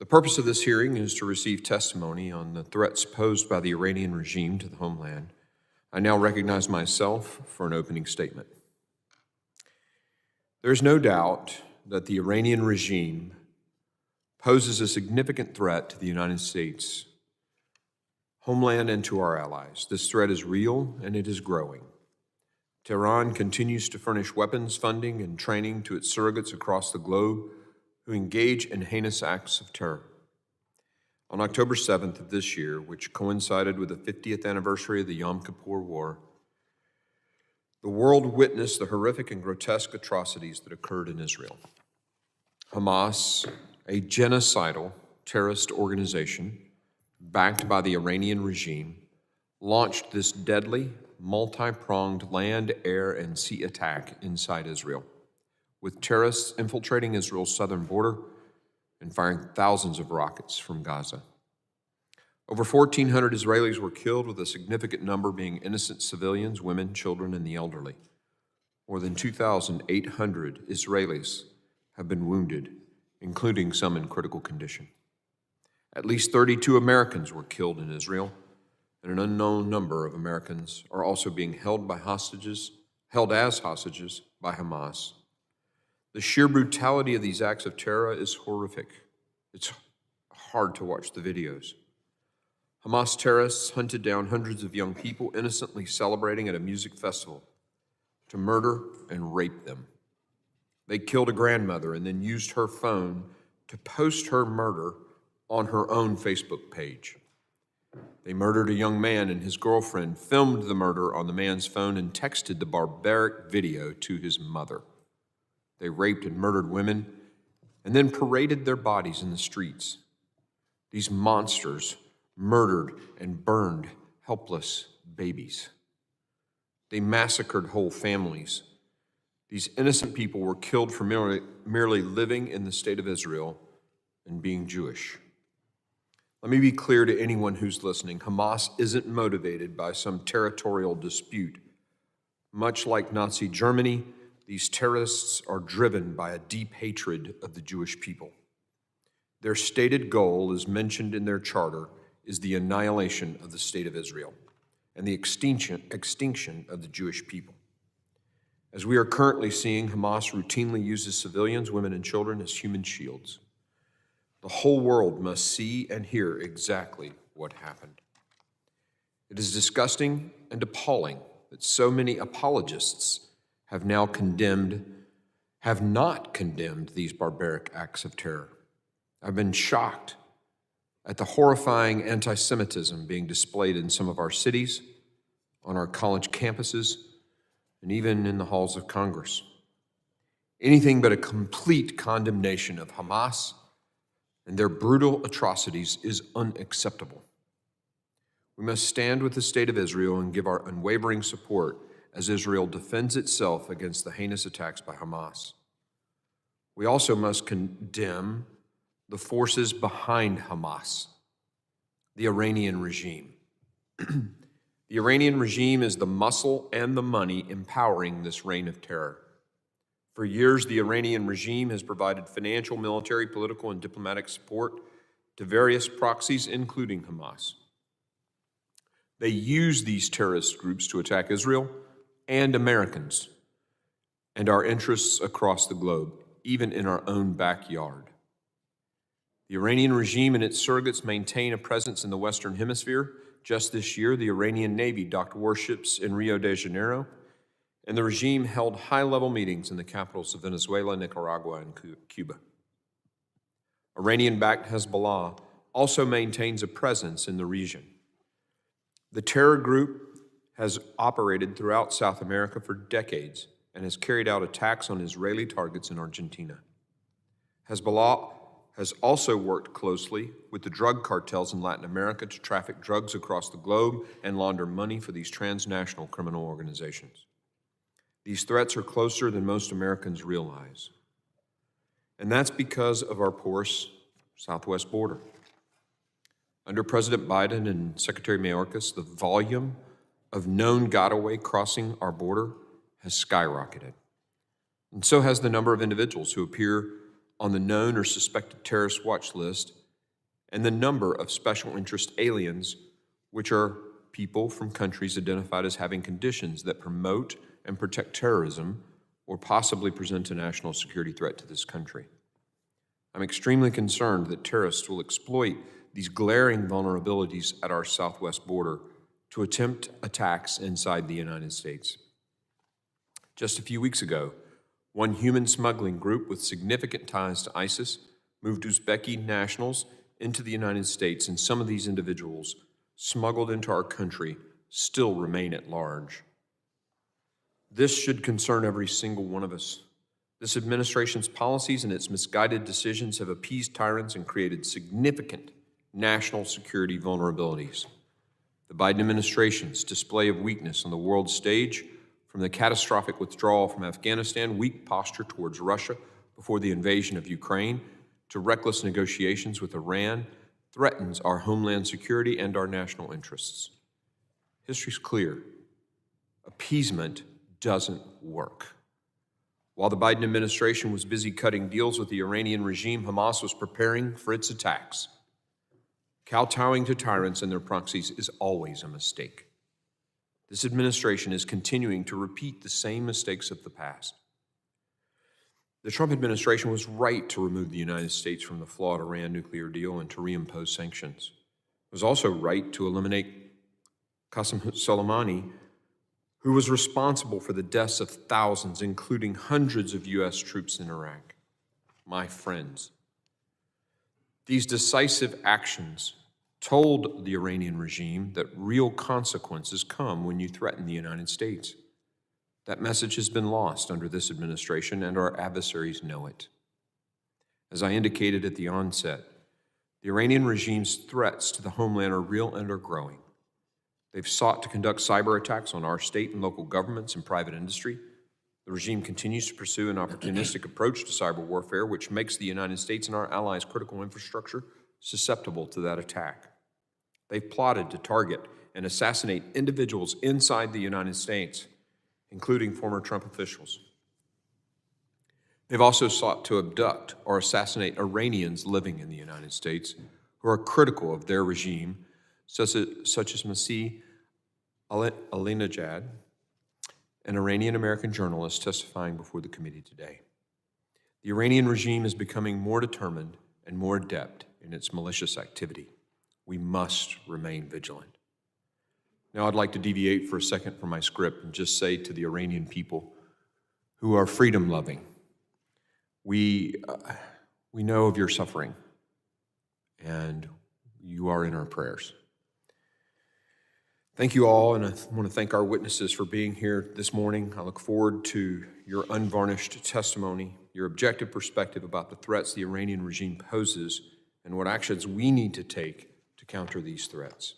The purpose of this hearing is to receive testimony on the threats posed by the Iranian regime to the homeland. I now recognize myself for an opening statement. There is no doubt that the Iranian regime poses a significant threat to the United States homeland and to our allies. This threat is real and it is growing. Tehran continues to furnish weapons, funding, and training to its surrogates across the globe who engage in heinous acts of terror. On October 7th of this year, which coincided with the 50th anniversary of the Yom Kippur War, the world witnessed the horrific and grotesque atrocities that occurred in Israel. Hamas, a genocidal terrorist organization backed by the Iranian regime, launched this deadly, multi-pronged land, air, and sea attack inside Israel, with terrorists infiltrating Israel's southern border and firing thousands of rockets from Gaza. Over 1,400 Israelis were killed, with a significant number being innocent civilians, women, children, and the elderly. More than 2,800 Israelis have been wounded, including some in critical condition. At least 32 Americans were killed in Israel, and an unknown number of Americans are also being held as hostages by Hamas. The sheer brutality of these acts of terror is horrific. It's hard to watch the videos. Hamas terrorists hunted down hundreds of young people innocently celebrating at a music festival to murder and rape them. They killed a grandmother and then used her phone to post her murder on her own Facebook page. They murdered a young man, and his girlfriend filmed the murder on the man's phone and texted the barbaric video to his mother. They raped and murdered women and then paraded their bodies in the streets. These monsters murdered and burned helpless babies. They massacred whole families. These innocent people were killed for merely living in the state of Israel and being Jewish. Let me be clear to anyone who's listening. Hamas isn't motivated by some territorial dispute. Much like Nazi Germany, these terrorists are driven by a deep hatred of the Jewish people. Their stated goal, as mentioned in their charter, is the annihilation of the state of Israel and the extinction of the Jewish people. As we are currently seeing, Hamas routinely uses civilians, women, and children as human shields. The whole world must see and hear exactly what happened. It is disgusting and appalling that so many apologists have not condemned these barbaric acts of terror. I've been shocked at the horrifying anti-Semitism being displayed in some of our cities, on our college campuses, and even in the halls of Congress. Anything but a complete condemnation of Hamas and their brutal atrocities is unacceptable. We must stand with the state of Israel and give our unwavering support as Israel defends itself against the heinous attacks by Hamas. We also must condemn the forces behind Hamas, the Iranian regime. The Iranian regime is the muscle and the money empowering this reign of terror. For years, the Iranian regime has provided financial, military, political, and diplomatic support to various proxies, including Hamas. They use these terrorist groups to attack Israel and Americans and our interests across the globe, even in our own backyard. The Iranian regime and its surrogates maintain a presence in the Western Hemisphere. Just this year, the Iranian Navy docked warships in Rio de Janeiro, and the regime held high-level meetings in the capitals of Venezuela, Nicaragua, and Cuba. Iranian-backed Hezbollah also maintains a presence in the region. The terror group has operated throughout South America for decades and has carried out attacks on Israeli targets in Argentina. Hezbollah has also worked closely with the drug cartels in Latin America to traffic drugs across the globe and launder money for these transnational criminal organizations. These threats are closer than most Americans realize. And that's because of our porous southwest border. Under President Biden and Secretary Mayorkas, the volume of known gotaway crossing our border has skyrocketed. And so has the number of individuals who appear on the known or suspected terrorist watch list and the number of special interest aliens, which are people from countries identified as having conditions that promote and protect terrorism or possibly present a national security threat to this country. I'm extremely concerned that terrorists will exploit these glaring vulnerabilities at our southwest border to attempt attacks inside the United States. Just a few weeks ago, one human smuggling group with significant ties to ISIS moved Uzbeki nationals into the United States, and some of these individuals smuggled into our country still remain at large. This should concern every single one of us. This administration's policies and its misguided decisions have appeased tyrants and created significant national security vulnerabilities. The Biden administration's display of weakness on the world stage, from the catastrophic withdrawal from Afghanistan, weak posture towards Russia before the invasion of Ukraine, to reckless negotiations with Iran, threatens our homeland security and our national interests. History's clear. Appeasement doesn't work. While the Biden administration was busy cutting deals with the Iranian regime, Hamas was preparing for its attacks. Kowtowing to tyrants and their proxies is always a mistake. This administration is continuing to repeat the same mistakes of the past. The Trump administration was right to remove the United States from the flawed Iran nuclear deal and to reimpose sanctions. It was also right to eliminate Qasem Soleimani, who was responsible for the deaths of thousands, including hundreds of U.S. troops in Iraq. My friends, these decisive actions told the Iranian regime that real consequences come when you threaten the United States. That message has been lost under this administration, and our adversaries know it. As I indicated at the onset, the Iranian regime's threats to the homeland are real and are growing. They've sought to conduct cyber attacks on our state and local governments and private industry. The regime continues to pursue an opportunistic approach to cyber warfare, which makes the United States and our allies' critical infrastructure susceptible to that attack. They've plotted to target and assassinate individuals inside the United States, including former Trump officials. They've also sought to abduct or assassinate Iranians living in the United States who are critical of their regime, such as Masih Alinejad, an Iranian-American journalist testifying before the committee today. The Iranian regime is becoming more determined and more adept in its malicious activity. We must remain vigilant. Now I'd like to deviate for a second from my script and just say to the Iranian people who are freedom-loving, we know of your suffering, and you are in our prayers. Thank you all, and I want to thank our witnesses for being here this morning. I look forward to your unvarnished testimony, your objective perspective about the threats the Iranian regime poses and what actions we need to take to counter these threats.